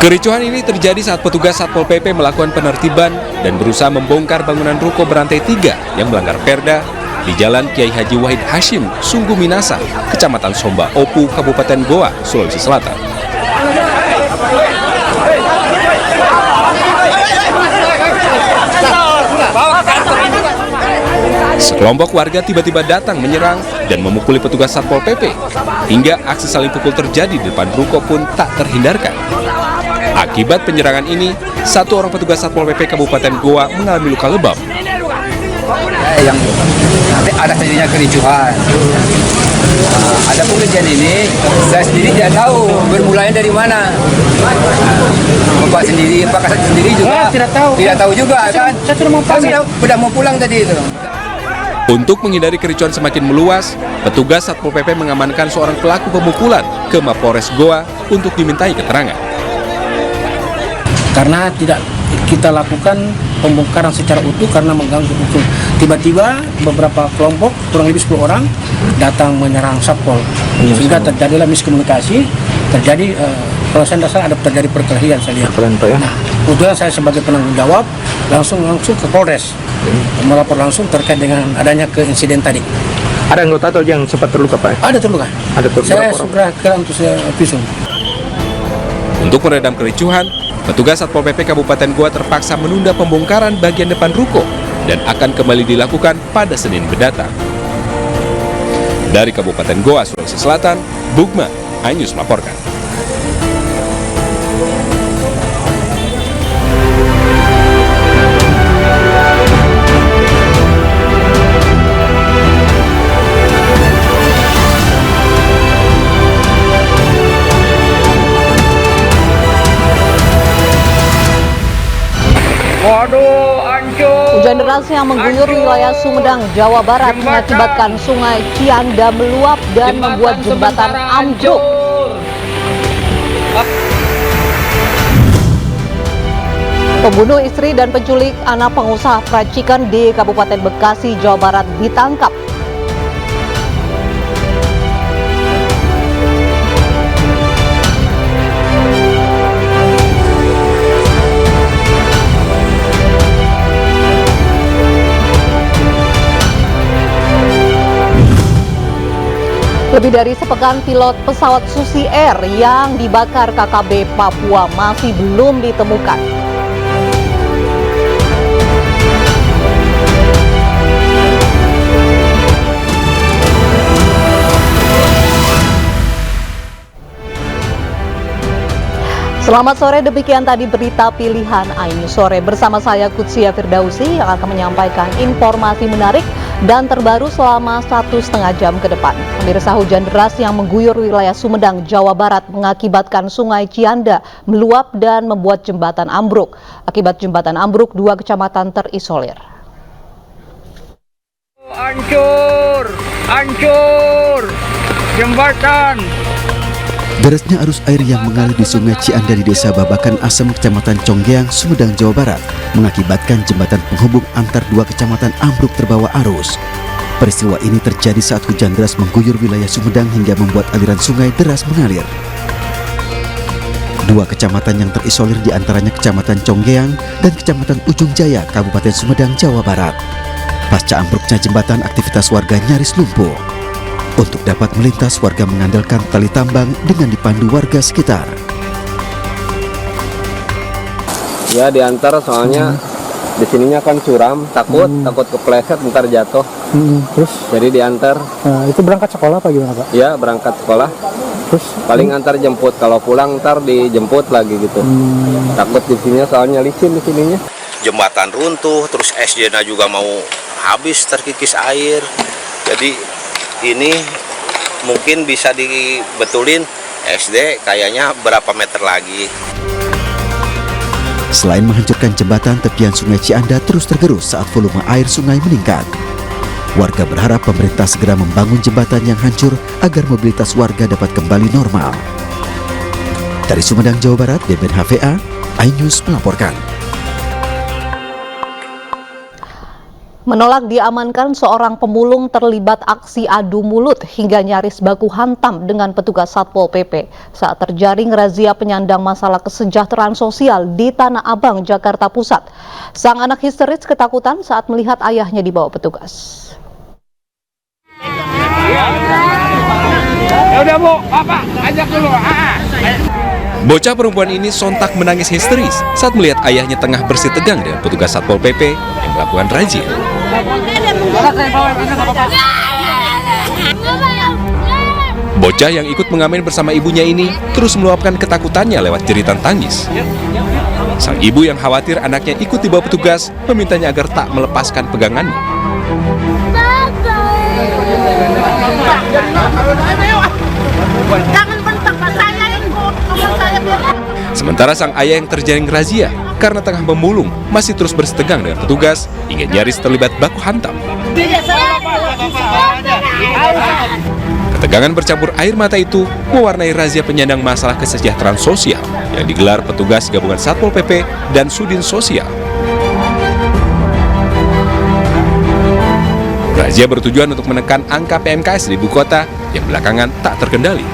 Kericuhan ini terjadi saat petugas Satpol PP melakukan penertiban dan berusaha membongkar bangunan ruko berantai 3 yang melanggar perda di Jalan Kiai Haji Wahid Hashim, Sungguh Minasa, Kecamatan Somba Opu, Kabupaten Goa, Sulawesi Selatan. Sekelompok warga tiba-tiba datang menyerang dan memukuli petugas Satpol PP, hingga aksi saling pukul terjadi di depan ruko pun tak terhindarkan. Akibat penyerangan ini, satu orang petugas Satpol PP Kabupaten Goa mengalami luka lebam. Yang ada terjadinya kericuhan. Ada kejadian ini, saya sendiri tidak tahu bermulanya dari mana. Bapak sendiri, Pak Kasat sendiri juga tidak tahu juga kan. Saya sudah mau pulang tadi itu. Untuk menghindari kericuhan semakin meluas, petugas Satpol PP mengamankan seorang pelaku pemukulan ke Mapolres Goa untuk dimintai keterangan. Karena tidak kita lakukan pembongkaran secara utuh karena mengganggu hukum. Tiba-tiba beberapa kelompok, kurang lebih 10 orang, datang menyerang Satpol. Sehingga terjadilah miskomunikasi, terjadi kalau saya dasar ada terjadi perkelahian saya lihat. Nah, kebetulan saya sebagai penanggung jawab langsung ke Polres, melapor langsung terkait dengan adanya insiden tadi. Ada anggota atau yang sempat terluka, Pak? Ada terluka. Saya segera ke untuk saya visum. Untuk meredam kericuhan, petugas Satpol PP Kabupaten Goa terpaksa menunda pembongkaran bagian depan ruko dan akan kembali dilakukan pada Senin mendatang. Dari Kabupaten Goa, Sulawesi Selatan, Bugma, iNews melaporkan. Hujan deras yang mengguyur wilayah Sumedang, Jawa Barat mengakibatkan sungai Cianda meluap dan membuat jembatan ambruk. Pembunuh istri dan penculik anak pengusaha fried chicken di Kabupaten Bekasi, Jawa Barat ditangkap. Lebih dari sepekan pilot pesawat Susi Air yang dibakar KKB Papua masih belum ditemukan. Selamat sore, demikian tadi berita pilihan iNews Sore. Bersama saya Kutsia Firdausi yang akan menyampaikan informasi menarik dan terbaru selama 1,5 jam ke depan. Pemirsa, hujan deras yang mengguyur wilayah Sumedang, Jawa Barat mengakibatkan sungai Cianda meluap dan membuat jembatan ambruk. Akibat jembatan ambruk, 2 kecamatan terisolir. Hancur, jembatan. Derasnya arus air yang mengalir di sungai Cianda di Desa Babakan Asem, Kecamatan Conggeang, Sumedang, Jawa Barat mengakibatkan jembatan penghubung antar 2 kecamatan ambruk terbawa arus. Peristiwa ini terjadi saat hujan deras mengguyur wilayah Sumedang hingga membuat aliran sungai deras mengalir. 2 kecamatan yang terisolir diantaranya Kecamatan Conggeang dan Kecamatan Ujung Jaya, Kabupaten Sumedang, Jawa Barat. Pasca ambruknya jembatan, aktivitas warga nyaris lumpuh. Untuk dapat melintas, warga mengandalkan tali tambang dengan dipandu warga sekitar. Ya, diantar soalnya di sininya kan curam, takut kepleset ntar jatuh. Terus? Jadi diantar. Nah, itu berangkat sekolah apa gimana, Pak? Ya, berangkat sekolah. Terus? Paling antar jemput, kalau pulang ntar dijemput lagi gitu. Takut di sini soalnya licin di sininya. Jembatan runtuh, terus SD-nya juga mau habis terkikis air. Jadi ini mungkin bisa dibetulin SD kayaknya berapa meter lagi. Selain menghancurkan jembatan, tepian sungai Cianda terus tergerus saat volume air sungai meningkat. Warga berharap pemerintah segera membangun jembatan yang hancur agar mobilitas warga dapat kembali normal. Dari Sumedang, Jawa Barat, Deben HVA, iNews melaporkan. Menolak diamankan seorang pemulung terlibat aksi adu mulut hingga nyaris baku hantam dengan petugas Satpol PP saat terjaring razia penyandang masalah kesejahteraan sosial di Tanah Abang, Jakarta Pusat. Sang anak histeris ketakutan saat melihat ayahnya dibawa petugas. Ya udah Bu, Bapak ajak dulu. Bocah perempuan ini sontak menangis histeris saat melihat ayahnya tengah bersih tegang dengan petugas Satpol PP yang melakukan razia. Bocah yang ikut mengamen bersama ibunya ini terus meluapkan ketakutannya lewat jeritan tangis. Sang ibu yang khawatir anaknya ikut dibawa petugas memintanya agar tak melepaskan pegangannya. Sementara sang ayah yang terjaring razia karena tengah memulung masih terus bersetegang dengan petugas hingga nyaris terlibat baku hantam. Ketegangan bercampur air mata itu mewarnai razia penyandang masalah kesejahteraan sosial yang digelar petugas gabungan Satpol PP dan Sudin Sosial. Razia bertujuan untuk menekan angka PMKS di ibu kota yang belakangan tak terkendali.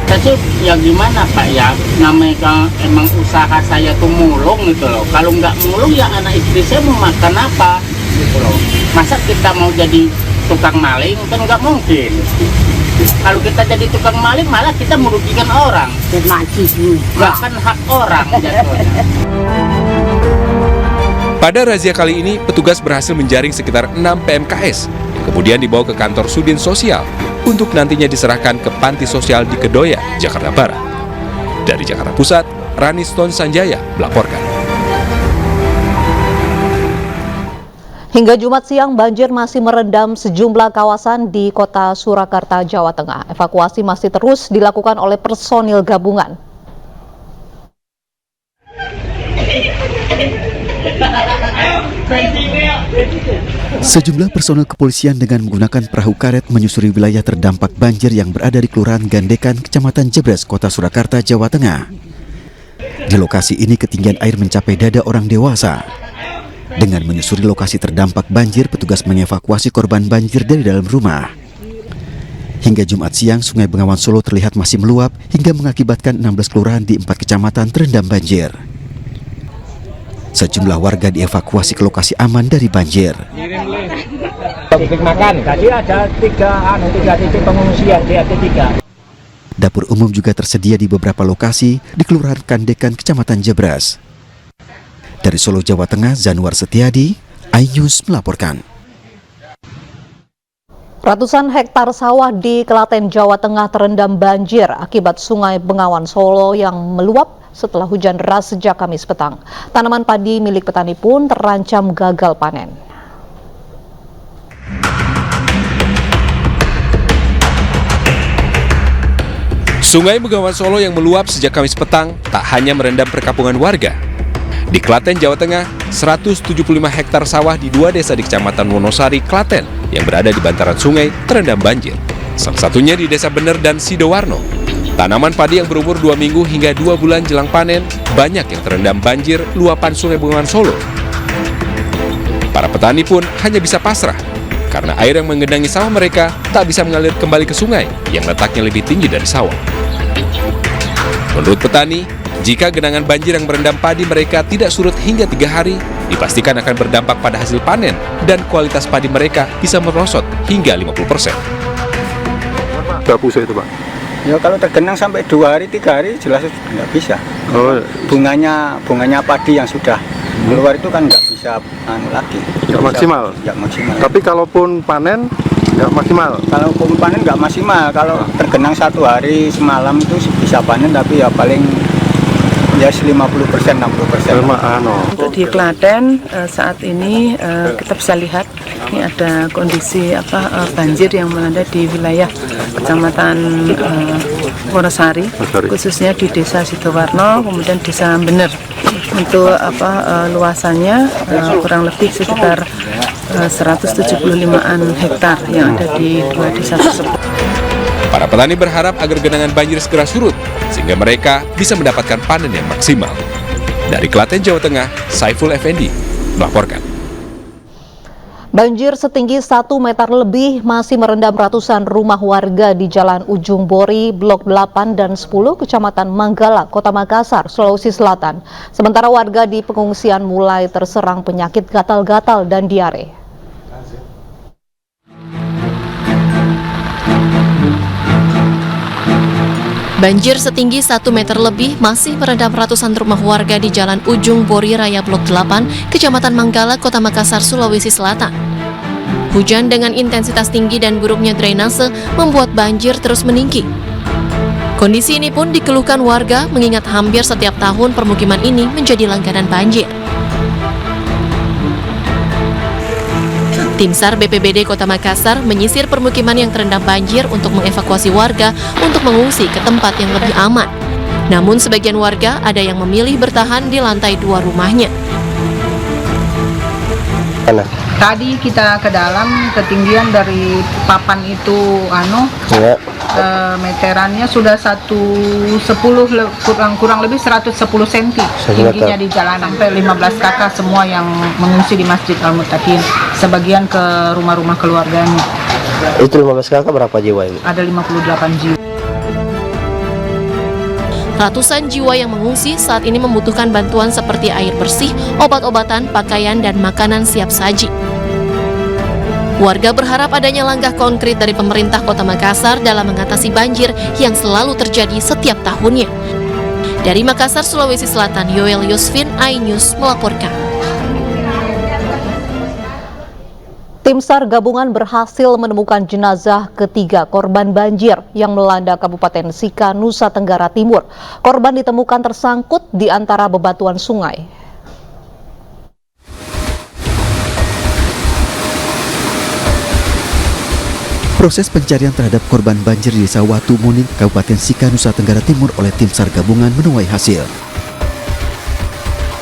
Saya ya gimana Pak ya, namanya emang usaha saya tuh mulung gitu loh. Kalau nggak mulung ya anak istri saya mau makan apa gitu loh. Masa kita mau jadi tukang maling kan nggak mungkin. Kalau kita jadi tukang maling malah kita merugikan orang. Nggak kan hak orang jatuhnya. Pada razia kali ini, petugas berhasil menjaring sekitar 6 PMKS yang kemudian dibawa ke kantor Sudin Sosial untuk nantinya diserahkan ke panti sosial di Kedoya, Jakarta Barat. Dari Jakarta Pusat, Raniston Sanjaya melaporkan. Hingga Jumat siang, banjir masih merendam sejumlah kawasan di kota Surakarta, Jawa Tengah. Evakuasi masih terus dilakukan oleh personil gabungan. Sejumlah personel kepolisian dengan menggunakan perahu karet menyusuri wilayah terdampak banjir yang berada di Kelurahan Gandekan, Kecamatan Jebres, Kota Surakarta, Jawa Tengah. Di lokasi ini ketinggian air mencapai dada orang dewasa. Dengan menyusuri lokasi terdampak banjir, petugas mengevakuasi korban banjir dari dalam rumah. Hingga Jumat siang, Sungai Bengawan Solo terlihat masih meluap hingga mengakibatkan 16 kelurahan di 4 kecamatan terendam banjir. Sejumlah warga dievakuasi ke lokasi aman dari banjir. Titik makan, tadi ada tiga titik pengungsian di AT3. Dapur umum juga tersedia di beberapa lokasi di Kelurahan Gandekan, Kecamatan Jebres. Dari Solo, Jawa Tengah, Zanuar Setiadi, iNews melaporkan. Ratusan hektar sawah di Klaten, Jawa Tengah terendam banjir akibat Sungai Bengawan Solo yang meluap setelah hujan deras sejak Kamis petang. Tanaman padi milik petani pun terancam gagal panen. Sungai Bengawan Solo yang meluap sejak Kamis petang tak hanya merendam perkampungan warga. Di Klaten, Jawa Tengah, 175 hektar sawah di 2 desa di Kecamatan Wonosari, Klaten yang berada di bantaran sungai terendam banjir. Salah satunya di Desa Bener dan Sidowarno. Tanaman padi yang berumur 2 minggu hingga 2 bulan jelang panen banyak yang terendam banjir luapan Sungai Bengawan Solo. Para petani pun hanya bisa pasrah karena air yang menggenangi sawah mereka tak bisa mengalir kembali ke sungai yang letaknya lebih tinggi dari sawah. Menurut petani, jika genangan banjir yang merendam padi mereka tidak surut hingga 3 hari, dipastikan akan berdampak pada hasil panen dan kualitas padi mereka bisa merosot hingga 50%. Berapa usia itu, Pak? Ya kalau tergenang sampai 2 hari, 3 hari jelas nggak bisa. Oh, Bunganya padi yang sudah keluar itu kan nggak bisa lagi. Nggak maksimal? Nggak maksimal. Tapi kalaupun panen, nggak maksimal? Kalau panen nggak maksimal. Kalau tergenang 1 hari semalam itu bisa panen, tapi ya paling ya 50%, 60%. Untuk di Klaten saat ini kita bisa lihat ini ada kondisi banjir yang melanda di wilayah Kecamatan Wonosari, khususnya di Desa Sidowarno, kemudian Desa Bener. Untuk luasannya kurang lebih sekitar 175-an hektar yang ada di 2 desa tersebut. Para petani berharap agar genangan banjir segera surut, sehingga mereka bisa mendapatkan panen yang maksimal. Dari Klaten, Jawa Tengah, Saiful Effendi melaporkan. Banjir setinggi 1 meter lebih masih merendam ratusan rumah warga di Jalan Ujung Bori, Blok 8 dan 10, Kecamatan Manggala, Kota Makassar, Sulawesi Selatan. Sementara warga di pengungsian mulai terserang penyakit gatal-gatal dan diare. Banjir setinggi 1 meter lebih masih merendam ratusan rumah warga di Jalan Ujung Bori Raya Blok 8, Kecamatan Manggala, Kota Makassar, Sulawesi Selatan. Hujan dengan intensitas tinggi dan buruknya drainase membuat banjir terus meninggi. Kondisi ini pun dikeluhkan warga mengingat hampir setiap tahun permukiman ini menjadi langganan banjir. Tim SAR BPBD Kota Makassar menyisir permukiman yang terendam banjir untuk mengevakuasi warga untuk mengungsi ke tempat yang lebih aman. Namun sebagian warga ada yang memilih bertahan di lantai 2 rumahnya. Tadi kita ke dalam, ketinggian dari papan itu meterannya sudah 110, kurang lebih 110 cm tingginya di jalanan, sampai 15 kakak semua yang mengungsi di Masjid Al-Muttaqin, sebagian ke rumah-rumah keluarganya. Itu 15 kakak berapa jiwa ini? Ada 58 jiwa. Ratusan jiwa yang mengungsi saat ini membutuhkan bantuan seperti air bersih, obat-obatan, pakaian, dan makanan siap saji. Warga berharap adanya langkah konkret dari pemerintah Kota Makassar dalam mengatasi banjir yang selalu terjadi setiap tahunnya. Dari Makassar, Sulawesi Selatan, Yoel Yusfin, iNews melaporkan. Tim SAR gabungan berhasil menemukan jenazah ketiga korban banjir yang melanda Kabupaten Sika, Nusa Tenggara Timur. Korban ditemukan tersangkut di antara bebatuan sungai. Proses pencarian terhadap korban banjir di Desa Watu Muning, Kabupaten Sika, Nusa Tenggara Timur oleh tim SAR gabungan menuai hasil.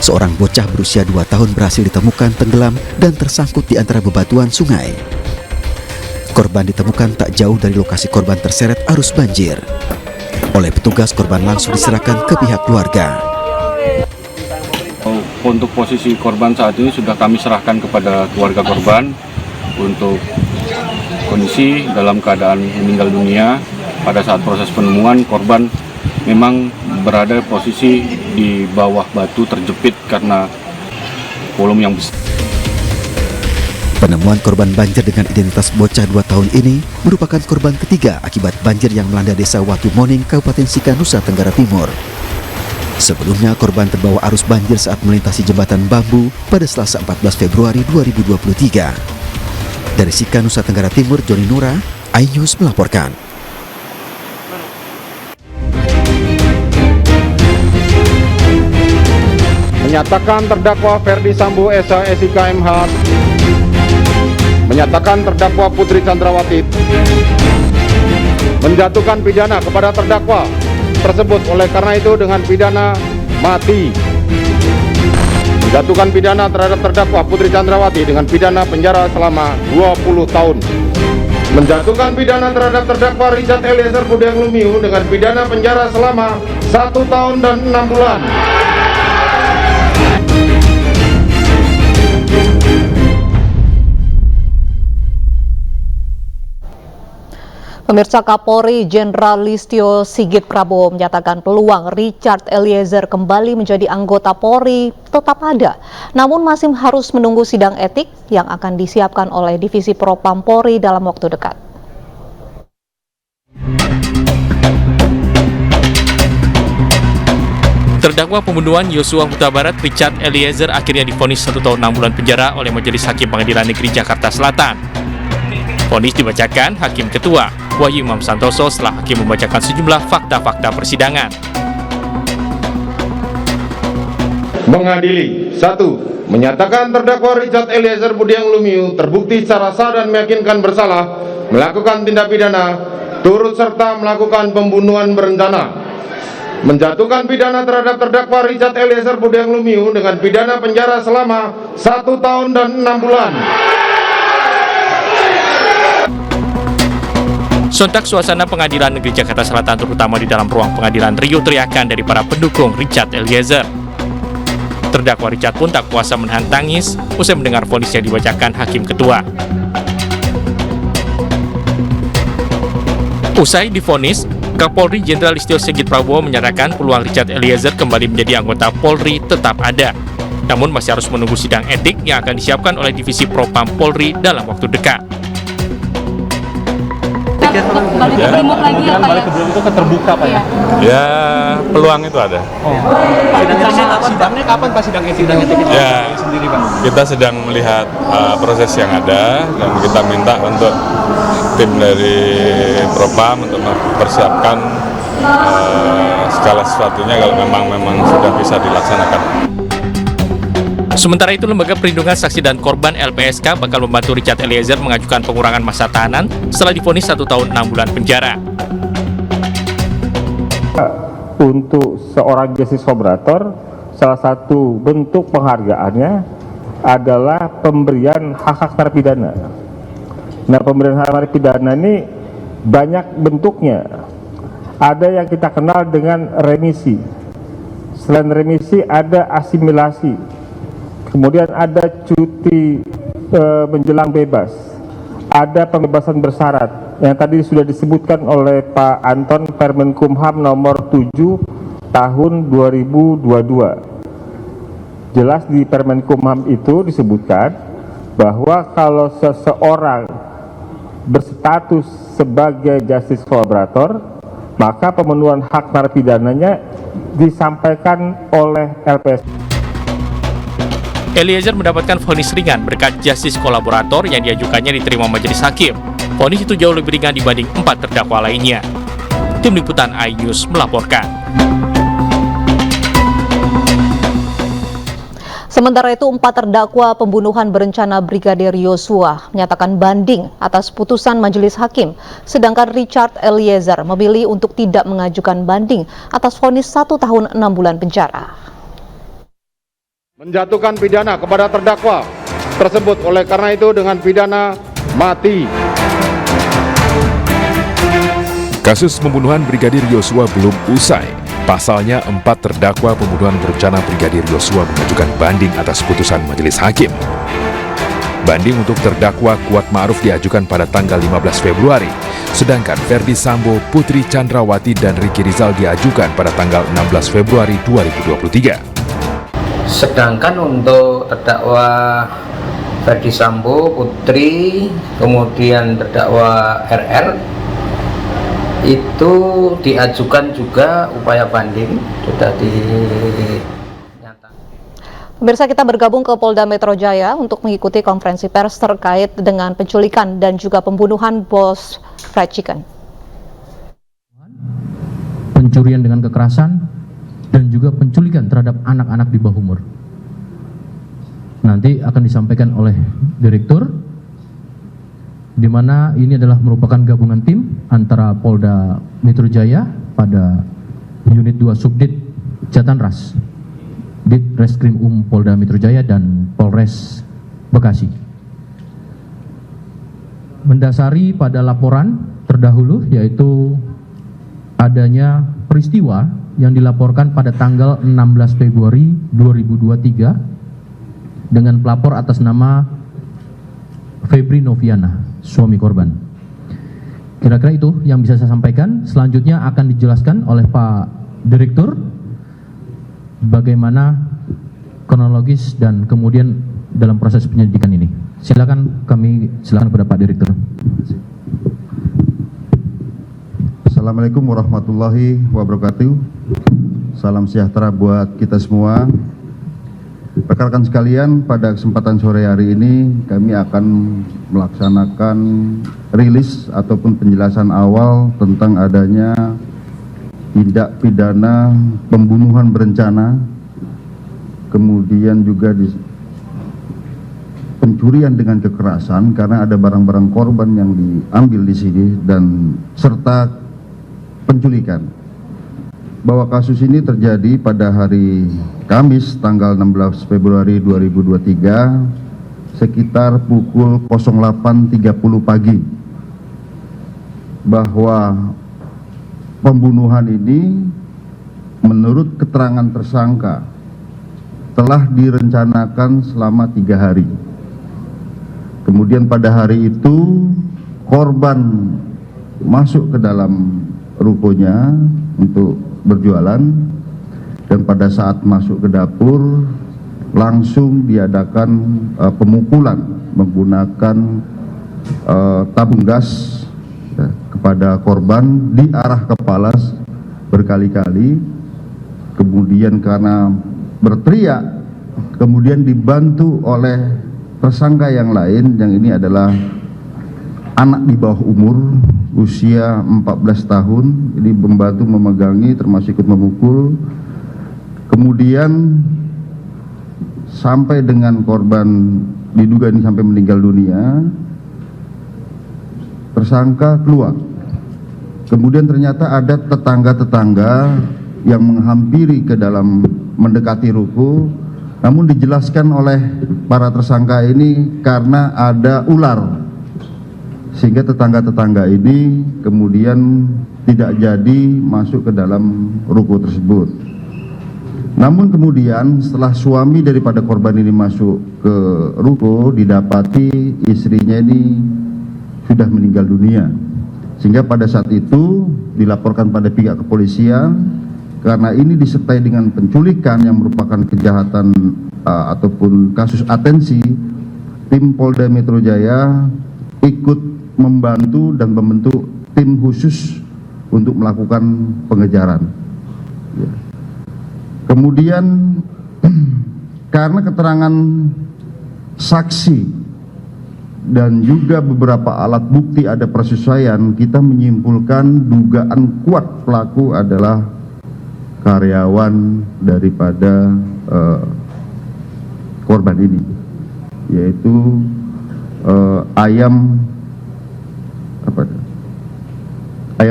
Seorang bocah berusia 2 tahun berhasil ditemukan tenggelam dan tersangkut di antara bebatuan sungai. Korban ditemukan tak jauh dari lokasi korban terseret arus banjir. Oleh petugas, korban langsung diserahkan ke pihak keluarga. Untuk posisi korban saat ini sudah kami serahkan kepada keluarga korban untuk kondisi dalam keadaan meninggal dunia. Pada saat proses penemuan, korban memang berada posisi di bawah batu terjepit karena volume yang besar. Penemuan korban banjir dengan identitas bocah 2 tahun ini merupakan korban ketiga akibat banjir yang melanda Desa Watu Muning, Kabupaten Sika, Nusa Tenggara Timur. Sebelumnya, korban terbawa arus banjir saat melintasi jembatan bambu pada Selasa 14 Februari 2023. Dari Sika, Nusa Tenggara Timur, Joni Nura, iNews melaporkan. Menyatakan terdakwa Ferdi Sambo SH MH, menyatakan terdakwa Putri Chandrawati menjatuhkan pidana kepada terdakwa tersebut, oleh karena itu dengan pidana mati. Menjatuhkan pidana terhadap terdakwa Putri Chandrawati dengan pidana penjara selama 20 tahun. Menjatuhkan pidana terhadap terdakwa Richard Eliezer Budiang Lumiu dengan pidana penjara selama 1 tahun dan 6 bulan. Pemirsa, Kapolri Jenderal Listio Sigit Prabowo menyatakan peluang Richard Eliezer kembali menjadi anggota Polri tetap ada, namun masih harus menunggu sidang etik yang akan disiapkan oleh Divisi Propam Polri dalam waktu dekat. Terdakwa pembunuhan Yosua Huta Barat Richard Eliezer akhirnya divonis 1 tahun 6 bulan penjara oleh Majelis Hakim Pengadilan Negeri Jakarta Selatan. Vonis dibacakan Hakim Ketua Wahyu Imam Santoso setelah hakim membacakan sejumlah fakta-fakta persidangan. Mengadili 1. Menyatakan terdakwa Richard Eliezer Budiang Lumiu terbukti secara sah dan meyakinkan bersalah melakukan tindak pidana turut serta melakukan pembunuhan berencana. Menjatuhkan pidana terhadap terdakwa Richard Eliezer Budiang Lumiu dengan pidana penjara selama 1 tahun dan 6 bulan. Sontak suasana Pengadilan Negeri Jakarta Selatan, terutama di dalam ruang pengadilan, riuh teriakan dari para pendukung Richard Eliezer. Terdakwa Richard pun tak kuasa menahan tangis usai mendengar vonis yang dibacakan Hakim Ketua. Usai divonis, Kapolri Jenderal Listio Sigit Prabowo menyatakan peluang Richard Eliezer kembali menjadi anggota Polri tetap ada. Namun masih harus menunggu sidang etik yang akan disiapkan oleh Divisi Propam Polri dalam waktu dekat. Balik ke Brimob lagi ya Pak ya? Itu terbuka Pak ya? Ya, peluang itu ada. Sidangnya kapan Pak sidang etik Ya, sendiri Pak? kita sedang melihat proses yang ada dan kita minta untuk tim dari Propam untuk mempersiapkan segala sesuatunya kalau memang sudah bisa dilaksanakan. Sementara itu, Lembaga Perlindungan Saksi dan Korban LPSK bakal membantu Richard Eliezer mengajukan pengurangan masa tahanan setelah divonis 1 tahun 6 bulan penjara. Untuk seorang justice collaborator, salah satu bentuk penghargaannya adalah pemberian hak-hak terpidana. Nah, pemberian hak terpidana ini banyak bentuknya. Ada yang kita kenal dengan remisi. Selain remisi ada asimilasi. Kemudian ada cuti menjelang bebas, ada pembebasan bersyarat yang tadi sudah disebutkan oleh Pak Anton, Permen Kumham nomor 7 tahun 2022. Jelas di Permen Kumham itu disebutkan bahwa kalau seseorang berstatus sebagai justice collaborator, maka pemenuhan hak narapidana disampaikan oleh LPSK. Eliezer mendapatkan vonis ringan berkat justice kolaborator yang diajukannya diterima majelis hakim. Vonis itu jauh lebih ringan dibanding 4 terdakwa lainnya. Tim Liputan iNews melaporkan. Sementara itu, 4 terdakwa pembunuhan berencana Brigadir Yosua menyatakan banding atas putusan majelis hakim, sedangkan Richard Eliezer memilih untuk tidak mengajukan banding atas vonis 1 tahun 6 bulan penjara. Menjatuhkan pidana kepada terdakwa tersebut oleh karena itu dengan pidana mati. Kasus pembunuhan Brigadir Yosua belum usai. Pasalnya 4 terdakwa pembunuhan berencana Brigadir Yosua mengajukan banding atas putusan majelis hakim. Banding untuk terdakwa Kuat Ma'ruf diajukan pada tanggal 15 Februari, sedangkan Ferdi Sambo, Putri Chandrawati, dan Ricky Rizal diajukan pada tanggal 16 Februari 2023. Sedangkan untuk terdakwa Ferdi Sambo, Putri, kemudian terdakwa RR itu diajukan juga upaya banding sudah dinyatakan. Pemirsa, kita bergabung ke Polda Metro Jaya untuk mengikuti konferensi pers terkait dengan penculikan dan juga pembunuhan bos fried chicken. Pencurian dengan kekerasan dan juga penculikan terhadap anak-anak di bawah umur. Nanti akan disampaikan oleh Direktur, di mana ini adalah merupakan gabungan tim antara Polda Metro Jaya pada Unit 2 Subdit Jatanras, Dit Reskrim Polda Metro Jaya, dan Polres Bekasi. Mendasari pada laporan terdahulu, yaitu adanya peristiwa yang dilaporkan pada tanggal 16 Februari 2023 dengan pelapor atas nama Febri Noviana, suami korban. Kira-kira itu yang bisa saya sampaikan. Selanjutnya akan dijelaskan oleh Pak Direktur bagaimana kronologis dan kemudian dalam proses penyelidikan ini. Silakan kepada Pak Direktur. Assalamualaikum warahmatullahi wabarakatuh. Salam sejahtera buat kita semua. Rekan-rekan sekalian, pada kesempatan sore hari ini kami akan melaksanakan rilis ataupun penjelasan awal tentang adanya tindak pidana pembunuhan berencana, kemudian juga pencurian dengan kekerasan karena ada barang-barang korban yang diambil di sini, dan serta penculikan. Bahwa kasus ini terjadi pada hari Kamis tanggal 16 Februari 2023 sekitar pukul 08.30 pagi. Bahwa pembunuhan ini menurut keterangan tersangka telah direncanakan selama 3 hari. Kemudian pada hari itu korban masuk ke dalam rukonya untuk berjualan, dan pada saat masuk ke dapur langsung diadakan pemukulan menggunakan tabung gas kepada korban di arah kepala berkali-kali. Kemudian karena berteriak, kemudian dibantu oleh tersangka yang lain, yang ini adalah anak di bawah umur usia 14 tahun, ini membantu memegangi termasuk ikut memukul. Kemudian sampai dengan korban diduga ini sampai meninggal dunia, tersangka keluar. Kemudian ternyata ada tetangga-tetangga yang menghampiri ke dalam mendekati ruko, namun dijelaskan oleh para tersangka ini karena ada ular, sehingga tetangga-tetangga ini kemudian tidak jadi masuk ke dalam ruko tersebut. Namun kemudian setelah suami daripada korban ini masuk ke ruko, didapati istrinya ini sudah meninggal dunia, sehingga pada saat itu dilaporkan pada pihak kepolisian. Karena ini disertai dengan penculikan yang merupakan kejahatan ataupun kasus atensi, tim Polda Metro Jaya ikut membantu dan membentuk tim khusus untuk melakukan pengejaran. Kemudian karena keterangan saksi dan juga beberapa alat bukti ada persesuaian, kita menyimpulkan dugaan kuat pelaku adalah karyawan daripada korban ini, yaitu ayam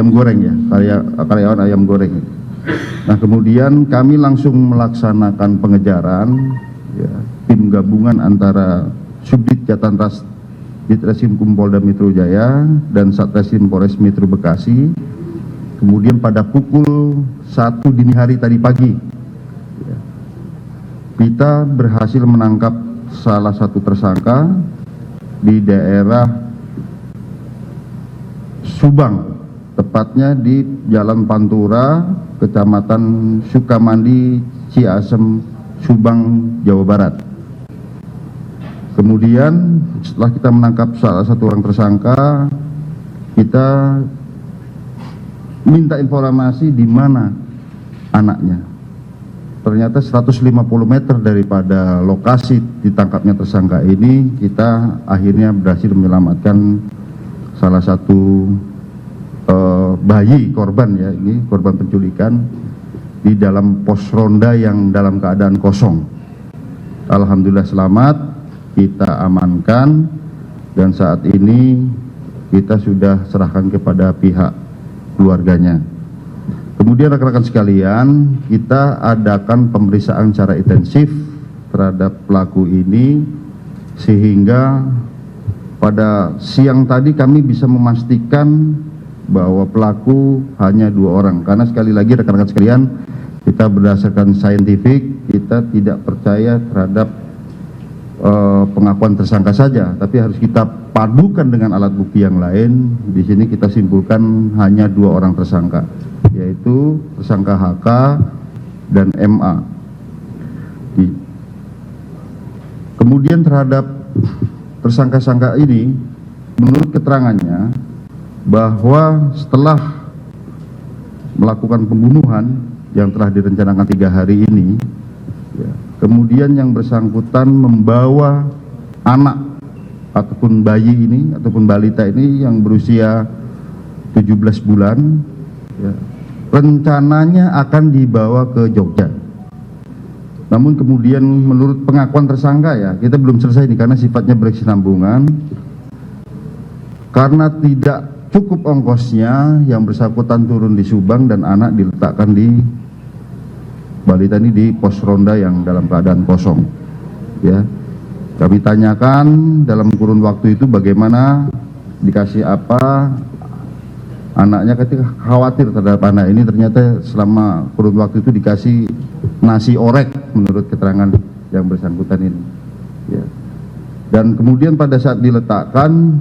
goreng ya, karyawan ayam goreng. Nah kemudian kami langsung melaksanakan pengejaran, ya, tim gabungan antara Subdit Jatanras Ditreskrimum Polda Metro Jaya dan Satreskrim Polres Metro Bekasi. Kemudian pada pukul 1 dini hari tadi pagi, kita berhasil menangkap salah satu tersangka di daerah Subang, tepatnya di Jalan Pantura, Kecamatan Sukamandi, Ciasem, Subang, Jawa Barat. Kemudian setelah kita menangkap salah satu orang tersangka, kita minta informasi di mana anaknya. Ternyata 150 meter daripada lokasi ditangkapnya tersangka ini, kita akhirnya berhasil menyelamatkan salah satu bayi korban, ya, ini korban penculikan di dalam pos ronda yang dalam keadaan kosong. Alhamdulillah selamat, kita amankan, dan saat ini kita sudah serahkan kepada pihak keluarganya. Kemudian rekan-rekan sekalian, kita adakan pemeriksaan secara intensif terhadap pelaku ini, sehingga pada siang tadi kami bisa memastikan bahwa pelaku hanya 2 orang. Karena sekali lagi rekan-rekan sekalian, kita berdasarkan saintifik, kita tidak percaya terhadap pengakuan tersangka saja, tapi harus kita padukan dengan alat bukti yang lain. Di sini kita simpulkan hanya 2 orang tersangka, yaitu tersangka HK dan MA. Kemudian terhadap tersangka-tersangka ini, menurut keterangannya bahwa setelah melakukan pembunuhan yang telah direncanakan 3 hari ini, ya, kemudian yang bersangkutan membawa anak ataupun bayi ini ataupun balita ini yang berusia 17 bulan, ya, rencananya akan dibawa ke Jogja. Namun kemudian menurut pengakuan tersangka, ya, kita belum selesai ini karena sifatnya berkesinambungan, karena tidak cukup ongkosnya, yang bersangkutan turun di Subang dan anak diletakkan di balita ini di pos ronda yang dalam keadaan kosong. Ya, kami tanyakan dalam kurun waktu itu bagaimana, dikasih apa, anaknya ketika khawatir terhadap anak ini, ternyata selama kurun waktu itu dikasih nasi orek menurut keterangan yang bersangkutan ini. Ya. Dan kemudian pada saat diletakkan,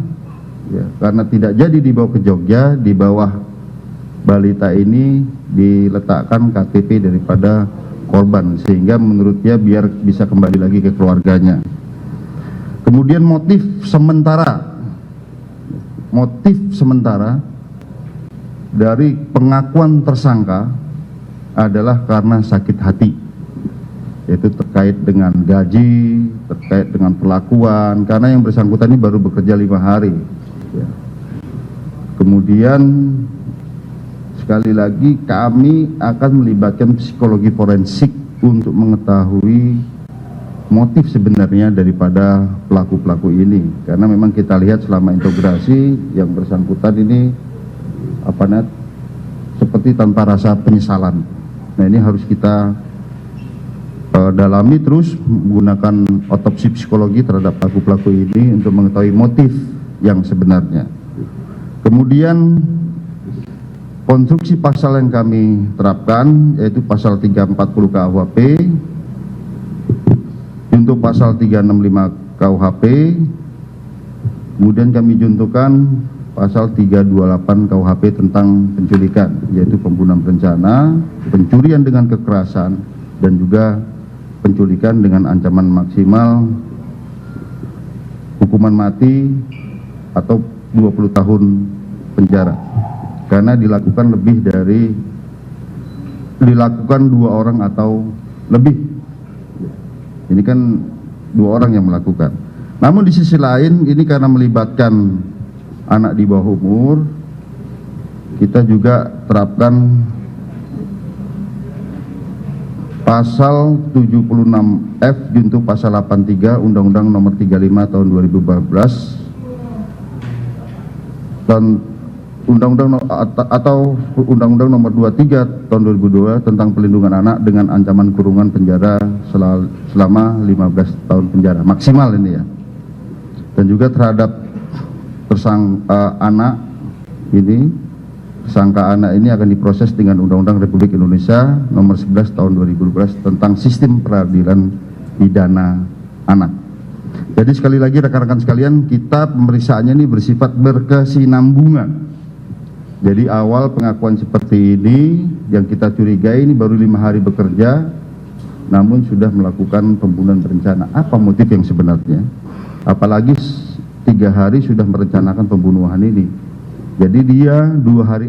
ya, karena tidak jadi dibawa ke Jogja, di bawah balita ini diletakkan KTP daripada korban, sehingga menurut dia biar bisa kembali lagi ke keluarganya. Kemudian motif sementara dari pengakuan tersangka adalah karena sakit hati, yaitu terkait dengan gaji, terkait dengan perlakuan, karena yang bersangkutan ini baru bekerja 5 hari. Ya. Kemudian sekali lagi kami akan melibatkan psikologi forensik untuk mengetahui motif sebenarnya daripada pelaku-pelaku ini, karena memang kita lihat selama integrasi yang bersangkutan ini seperti tanpa rasa penyesalan. Nah, ini harus kita dalami terus menggunakan otopsi psikologi terhadap pelaku-pelaku ini untuk mengetahui motif yang sebenarnya. Kemudian konstruksi pasal yang kami terapkan yaitu pasal 340 KUHP, untuk pasal 365 KUHP, kemudian kami juntukan pasal 328 KUHP tentang penculikan, yaitu pembunuhan berencana, pencurian dengan kekerasan, dan juga penculikan dengan ancaman maksimal hukuman mati atau 20 tahun penjara, karena dilakukan 2 orang atau lebih. Ini kan 2 orang yang melakukan. Namun di sisi lain ini karena melibatkan anak di bawah umur, kita juga terapkan pasal 76F junto pasal 83 Undang-Undang Nomor 35 Tahun 2014 dan Undang-Undang Nomor 23 Tahun 2002 tentang pelindungan anak dengan ancaman kurungan penjara selama 15 tahun penjara maksimal ini ya. Dan juga terhadap tersangka anak ini akan diproses dengan Undang-Undang Republik Indonesia Nomor 11 Tahun 2012 tentang sistem peradilan pidana anak. Jadi sekali lagi rekan-rekan sekalian, kita pemeriksaannya ini bersifat berkesinambungan. Jadi awal pengakuan seperti ini yang kita curigai ini baru 5 hari bekerja, namun sudah melakukan pembunuhan berencana. Apa motif yang sebenarnya? Apalagi 3 hari sudah merencanakan pembunuhan ini. Jadi dia 2 hari